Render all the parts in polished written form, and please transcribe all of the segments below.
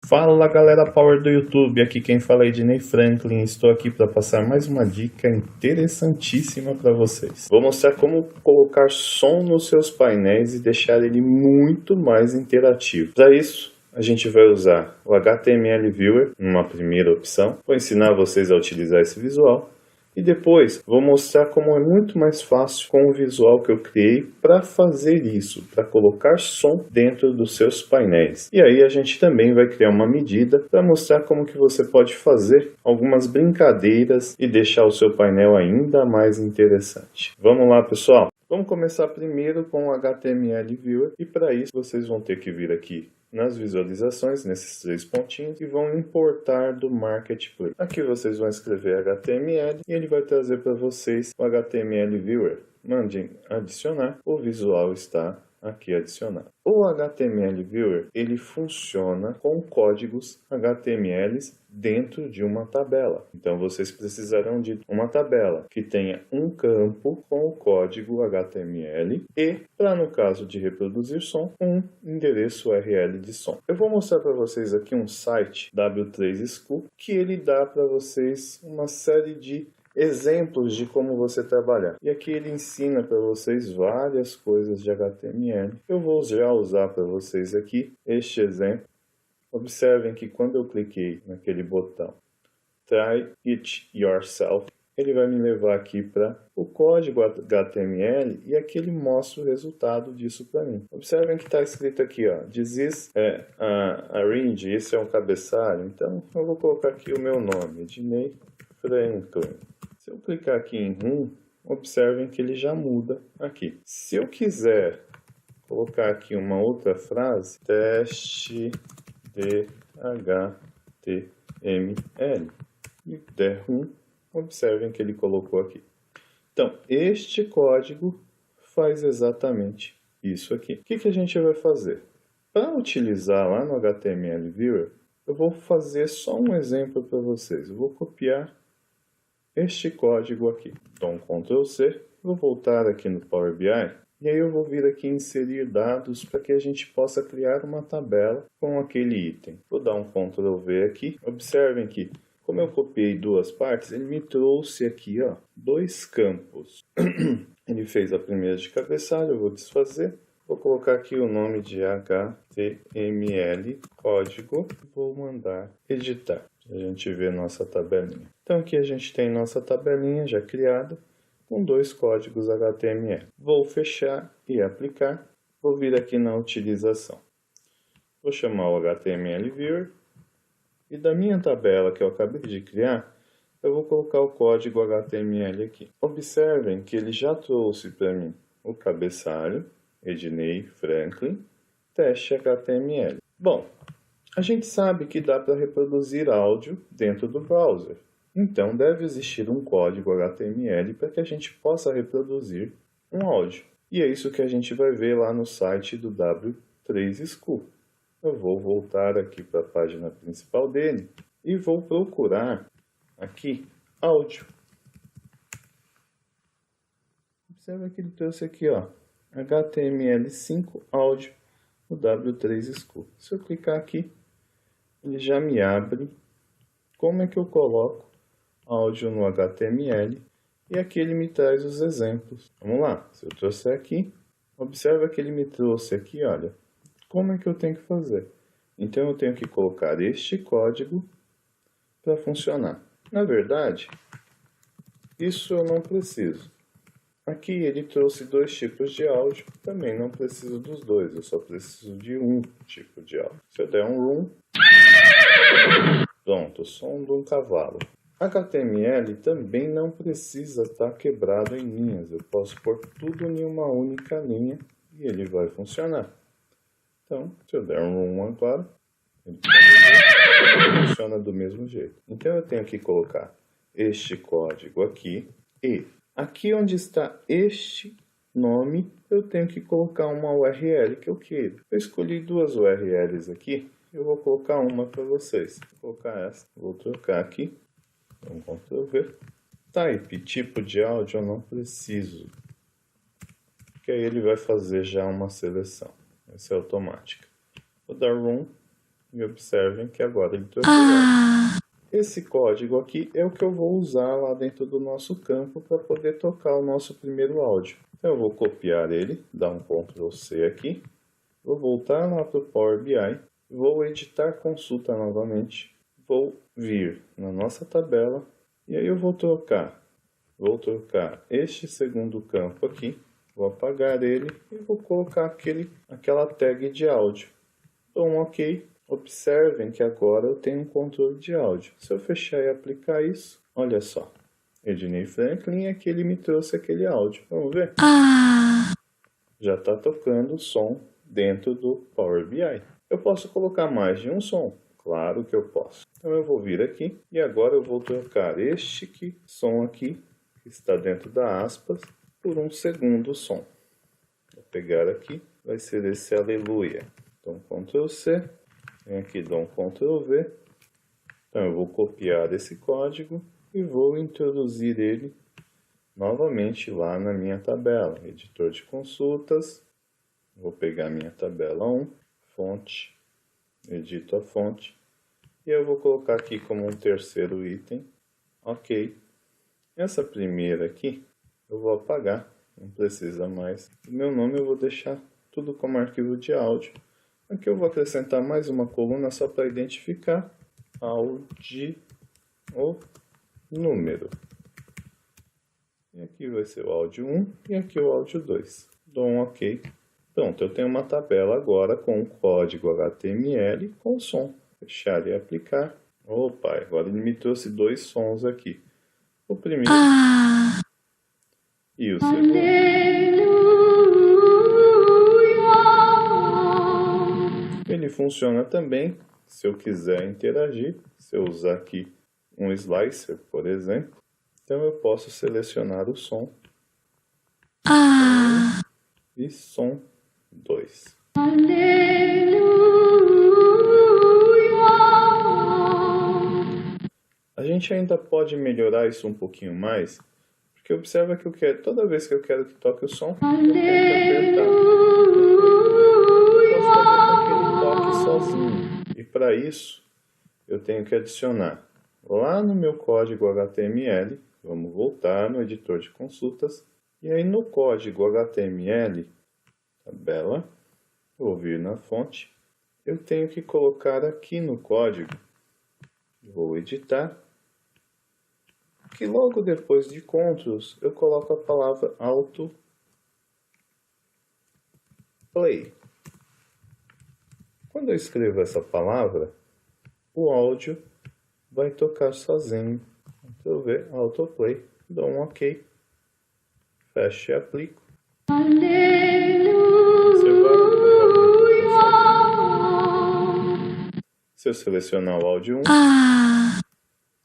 Fala galera Power do YouTube, aqui quem fala é Ednei Franklin, estou aqui para passar mais uma dica interessantíssima para vocês. Vou mostrar como colocar som nos seus painéis e deixar ele muito mais interativo. Para isso, a gente vai usar o HTML Viewer, numa primeira opção. Vou ensinar vocês a utilizar esse visual. E depois vou mostrar como é muito mais fácil com o visual que eu criei para fazer isso, para colocar som dentro dos seus painéis. E aí a gente também vai criar uma medida para mostrar como que você pode fazer algumas brincadeiras e deixar o seu painel ainda mais interessante. Vamos lá, pessoal? Vamos começar primeiro com o HTML Viewer e para isso vocês vão ter que vir aqui nas visualizações, nesses três pontinhos, e vão importar do Marketplace. Aqui vocês vão escrever HTML e ele vai trazer para vocês o HTML Viewer. Mandem adicionar, o visual está aqui adicionado. O HTML Viewer, ele funciona com códigos HTMLs dentro de uma tabela. Então vocês precisarão de uma tabela que tenha um campo com o código HTML e, para no caso de reproduzir som, um endereço URL de som. Eu vou mostrar para vocês aqui um site W3 School que ele dá para vocês uma série de exemplos de como você trabalhar. E aqui ele ensina para vocês várias coisas de HTML. Eu vou já usar para vocês aqui este exemplo. Observem que quando eu cliquei naquele botão Try It Yourself, ele vai me levar aqui para o código HTML e aqui ele mostra o resultado disso para mim. Observem que está escrito aqui, ó, This is a range, esse é um cabeçalho. Então eu vou colocar aqui o meu nome, Ednei Franklin. Se eu clicar aqui em observem que ele já muda aqui. Se eu quiser colocar aqui uma outra frase, teste de HTML e der observem que ele colocou aqui. Então, este código faz exatamente isso aqui. O que a gente vai fazer? Para utilizar lá no HTML Viewer, eu vou fazer só um exemplo para vocês. Eu vou copiar este código aqui. Dou um Ctrl C, vou voltar aqui no Power BI e aí eu vou vir aqui em inserir dados para que a gente possa criar uma tabela com aquele item. Vou dar um Ctrl V aqui. Observem que, como eu copiei duas partes, ele me trouxe aqui, ó, dois campos. Ele fez a primeira de cabeçalho, eu vou desfazer. Vou colocar aqui o nome de HTML código. Vou mandar editar. A gente vê nossa tabelinha. Então aqui a gente tem nossa tabelinha já criada com dois códigos HTML. Vou fechar e aplicar. Vou vir aqui na utilização. Vou chamar o HTML Viewer e da minha tabela que eu acabei de criar, eu vou colocar o código HTML aqui. Observem que ele já trouxe para mim o cabeçalho, Ednei Franklin, teste HTML. Bom, a gente sabe que dá para reproduzir áudio dentro do browser. Então deve existir um código HTML para que a gente possa reproduzir um áudio. E é isso que a gente vai ver lá no site do W3 School. Eu vou voltar aqui para a página principal dele e vou procurar aqui áudio. Observa que ele trouxe aqui, ó, HTML5 áudio no W3 School. Se eu clicar aqui, ele já me abre como é que eu coloco áudio no HTML e aqui ele me traz os exemplos. Vamos lá, se eu trouxer aqui, observa que ele me trouxe aqui, olha, como é que eu tenho que fazer. Então eu tenho que colocar este código para funcionar. Na verdade, isso eu não preciso. Aqui ele trouxe dois tipos de áudio, também não preciso dos dois, eu só preciso de um tipo de áudio. Se eu der um room, pronto, som de um cavalo. HTML também não precisa estar quebrado em linhas, eu posso pôr tudo em uma única linha e ele vai funcionar. Então, se eu der um room agora, ele funciona do mesmo jeito. Então eu tenho que colocar este código aqui e aqui onde está este nome, eu tenho que colocar uma URL que eu queiro. Eu escolhi duas URLs aqui, eu vou colocar uma para vocês. Vou colocar essa, vou trocar aqui, um Ctrl V. Type, tipo de áudio eu não preciso, porque aí ele vai fazer já uma seleção. Essa é automática. Vou dar room E observem que agora ele trocou. Esse código aqui é o que eu vou usar lá dentro do nosso campo para poder tocar o nosso primeiro áudio. Então eu vou copiar ele, dar um Ctrl C aqui, vou voltar lá para o Power BI, vou editar consulta novamente, vou vir na nossa tabela e aí eu vou trocar este segundo campo aqui, vou apagar ele e vou colocar aquela tag de áudio. Dou um OK. Observem que agora eu tenho um controle de áudio. Se eu fechar e aplicar isso, olha só. Ednei Franklin, aqui ele me trouxe aquele áudio. Vamos ver? Já está tocando o som dentro do Power BI. Eu posso colocar mais de um som? Claro que eu posso. Então eu vou vir aqui e agora eu vou trocar este som aqui, que está dentro da aspas, por um segundo som. Vou pegar aqui, vai ser esse Aleluia. Então Ctrl C. Venho aqui, dou um Ctrl V, então eu vou copiar esse código e vou introduzir ele novamente lá na minha tabela, editor de consultas, vou pegar minha tabela 1, fonte, edito a fonte, e eu vou colocar aqui como um terceiro item, OK. Essa primeira aqui eu vou apagar, não precisa mais. O meu nome eu vou deixar tudo como arquivo de áudio. Aqui eu vou acrescentar mais uma coluna só para identificar áudio número. E aqui vai ser o áudio 1 e aqui o áudio 2. Dou um OK. Pronto, eu tenho uma tabela agora com o código HTML com som. Fechar e aplicar. Opa, agora ele me trouxe dois sons aqui. O primeiro e o segundo. Ele funciona também se eu quiser interagir, se eu usar aqui um slicer, por exemplo. Então eu posso selecionar o som e som 2. A gente ainda pode melhorar isso um pouquinho mais, porque observa que eu quero, toda vez que eu quero que toque o som, eu tenho que apertar. Sozinho. E para isso, eu tenho que adicionar lá no meu código HTML, vamos voltar no editor de consultas, e aí no código HTML, tabela, vou vir na fonte, eu tenho que colocar aqui no código, vou editar, que logo depois de Ctrls, eu coloco a palavra autoplay. Quando eu escrevo essa palavra, o áudio vai tocar sozinho. Então eu ver autoplay, dou um OK, fecho e aplico. Se eu selecionar o áudio 1,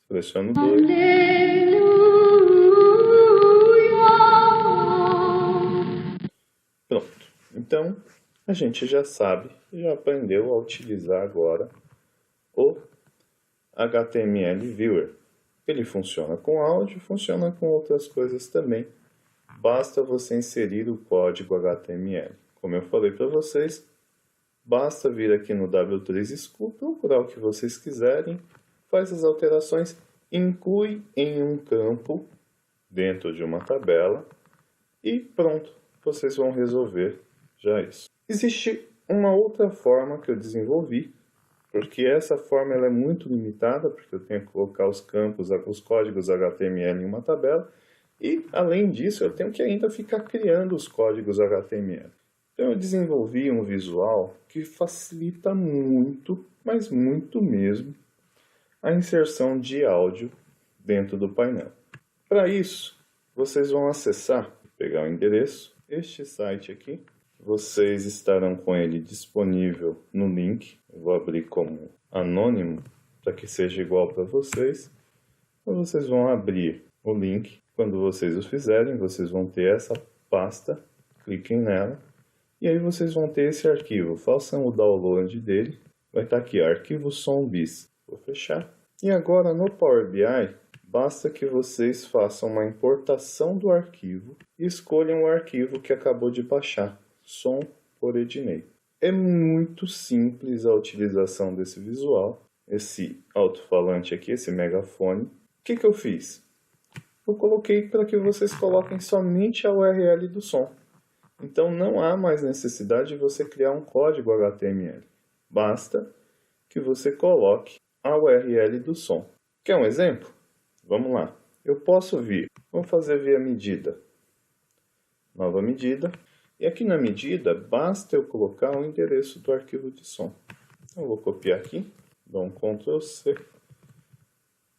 seleciono 2. Pronto. Então, a gente já sabe, já aprendeu a utilizar agora o HTML Viewer. Ele funciona com áudio, funciona com outras coisas também. Basta você inserir o código HTML. Como eu falei para vocês, basta vir aqui no W3 School, procurar o que vocês quiserem, faz as alterações, inclui em um campo dentro de uma tabela e pronto, vocês vão resolver já isso. Existe uma outra forma que eu desenvolvi, porque essa forma ela é muito limitada, porque eu tenho que colocar os campos, os códigos HTML em uma tabela, e além disso eu tenho que ainda ficar criando os códigos HTML. Então eu desenvolvi um visual que facilita muito, mas muito mesmo, a inserção de áudio dentro do painel. Para isso, vocês vão acessar, pegar o endereço, este site aqui. Vocês estarão com ele disponível no link. Eu vou abrir como anônimo para que seja igual para vocês. Então vocês vão abrir o link. Quando vocês o fizerem, vocês vão ter essa pasta. Cliquem nela. E aí vocês vão ter esse arquivo. Façam o download dele. Vai estar aqui, arquivo som bis. Vou fechar. E agora no Power BI, basta que vocês façam uma importação do arquivo e escolham o arquivo que acabou de baixar. Som por Ednei. É muito simples a utilização desse visual, esse alto-falante aqui, esse megafone. O que eu fiz? Eu coloquei para que vocês coloquem somente a URL do som. Então não há mais necessidade de você criar um código HTML. Basta que você coloque a URL do som. Quer um exemplo? Vamos lá. Eu posso vir. Vamos fazer via medida. Nova medida. E aqui na medida, basta eu colocar o endereço do arquivo de som. Eu vou copiar aqui, dou um Ctrl C.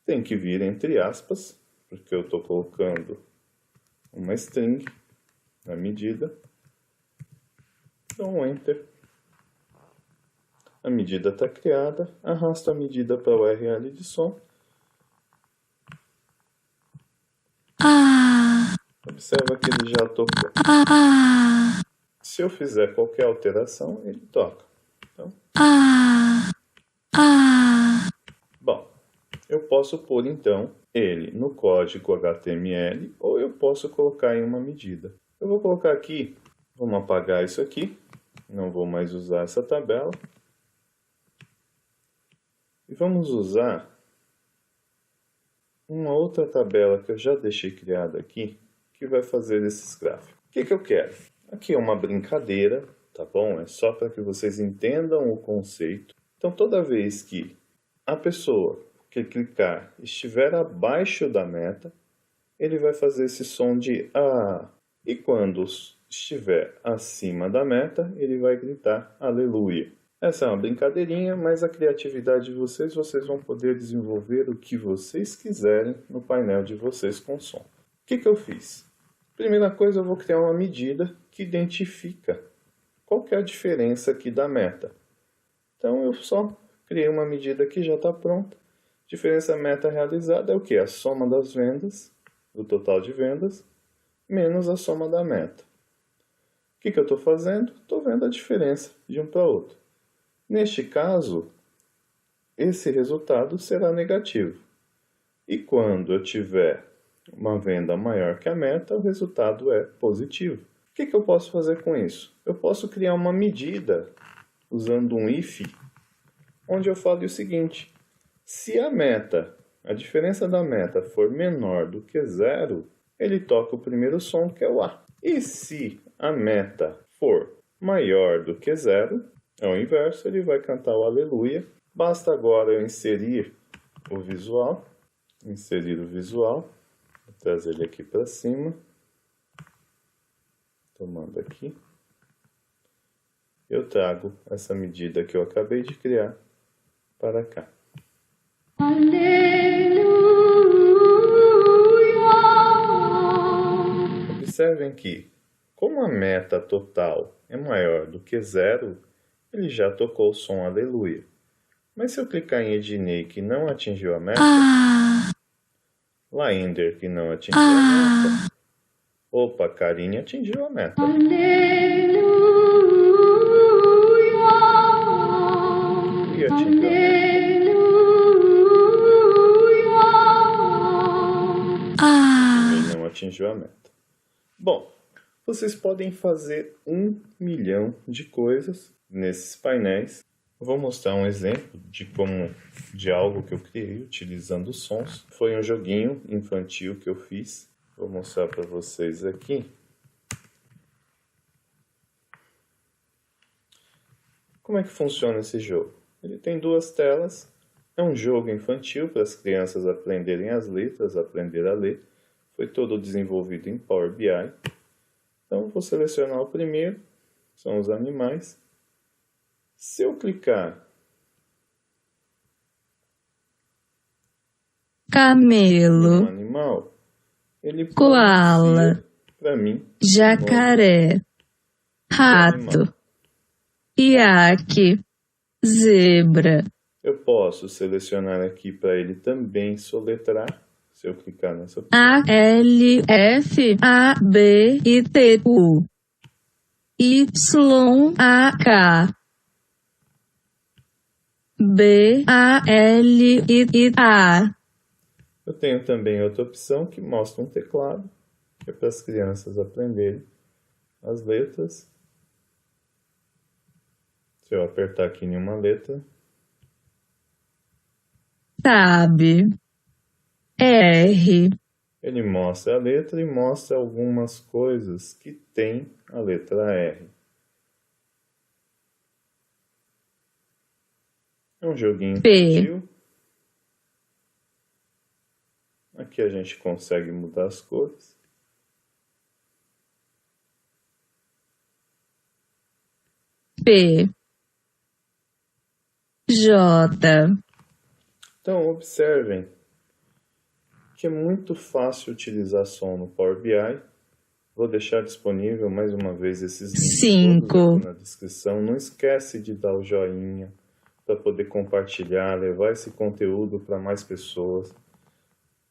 Tem que vir entre aspas, porque eu estou colocando uma string na medida. Dou um Enter. A medida está criada, arrasto a medida para o URL de som. Observa que ele já tocou. Se eu fizer qualquer alteração, ele toca. Então, bom, eu posso pôr então ele no código HTML ou eu posso colocar em uma medida. Eu vou colocar aqui, vamos apagar isso aqui, não vou mais usar essa tabela. E vamos usar uma outra tabela que eu já deixei criada aqui, que vai fazer esses gráficos. O que eu quero? Aqui é uma brincadeira, tá bom? É só para que vocês entendam o conceito. Então, toda vez que a pessoa que clicar estiver abaixo da meta, ele vai fazer esse som de "ah". E quando estiver acima da meta, ele vai gritar "aleluia". Essa é uma brincadeirinha, mas a criatividade de vocês vão poder desenvolver o que vocês quiserem no painel de vocês com som. O que eu fiz? Primeira coisa, eu vou criar uma medida que identifica qual que é a diferença aqui da meta. Então, eu só criei uma medida que já está pronta. Diferença meta realizada é o que? A soma das vendas, do total de vendas, menos a soma da meta. O que eu estou fazendo? Estou vendo a diferença de um para o outro. Neste caso, esse resultado será negativo. E quando eu tiver uma venda maior que a meta, o resultado é positivo. O que eu posso fazer com isso? Eu posso criar uma medida usando um if, onde eu falo o seguinte: se a diferença da meta for menor do que zero, ele toca o primeiro som, que é o A. E se a meta for maior do que zero, ao inverso, ele vai cantar o aleluia. Basta agora eu inserir o visual. Vou trazer ele aqui para cima. Tomando aqui. Eu trago essa medida que eu acabei de criar para cá. Observem que, como a meta total é maior do que zero, ele já tocou o som aleluia. Mas se eu clicar em Ednei, que não atingiu a meta, Laender, que não atingiu a meta, opa, Karine atingiu a meta. E atingiu a meta. E não atingiu a meta. Bom, vocês podem fazer 1 milhão de coisas nesses painéis. Eu vou mostrar um exemplo de algo que eu criei utilizando sons. Foi um joguinho infantil que eu fiz. Vou mostrar para vocês aqui. Como é que funciona esse jogo? Ele tem 2 telas. É um jogo infantil para as crianças aprenderem as letras, aprender a ler. Foi todo desenvolvido em Power BI. Então, vou selecionar o primeiro, são os animais. Se eu clicar camelo, no animal, ele koala, para mim, jacaré, rato, iaque, zebra. Eu posso selecionar aqui para ele também soletrar. Se eu clicar nessa opção. ALFABETU YAK BALIA. Eu tenho também outra opção que mostra um teclado, que é para as crianças aprenderem as letras. Se eu apertar aqui em uma letra, Tab. R. ele mostra a letra e mostra algumas coisas que tem a letra R. É um joguinho P. infantil. Aqui a gente consegue mudar as cores. P. J. Então, observem que é muito fácil utilizar som no Power BI. Vou deixar disponível mais uma vez esses links todos 5. aqui na descrição. Não esquece de dar o joinha para poder compartilhar, levar esse conteúdo para mais pessoas.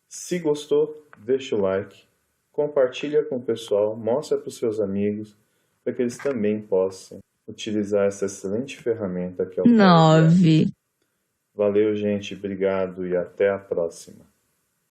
Se gostou, deixa o like, compartilha com o pessoal, mostra para os seus amigos, para que eles também possam utilizar essa excelente ferramenta que é o Power BI. 9. Valeu, gente, obrigado e até a próxima.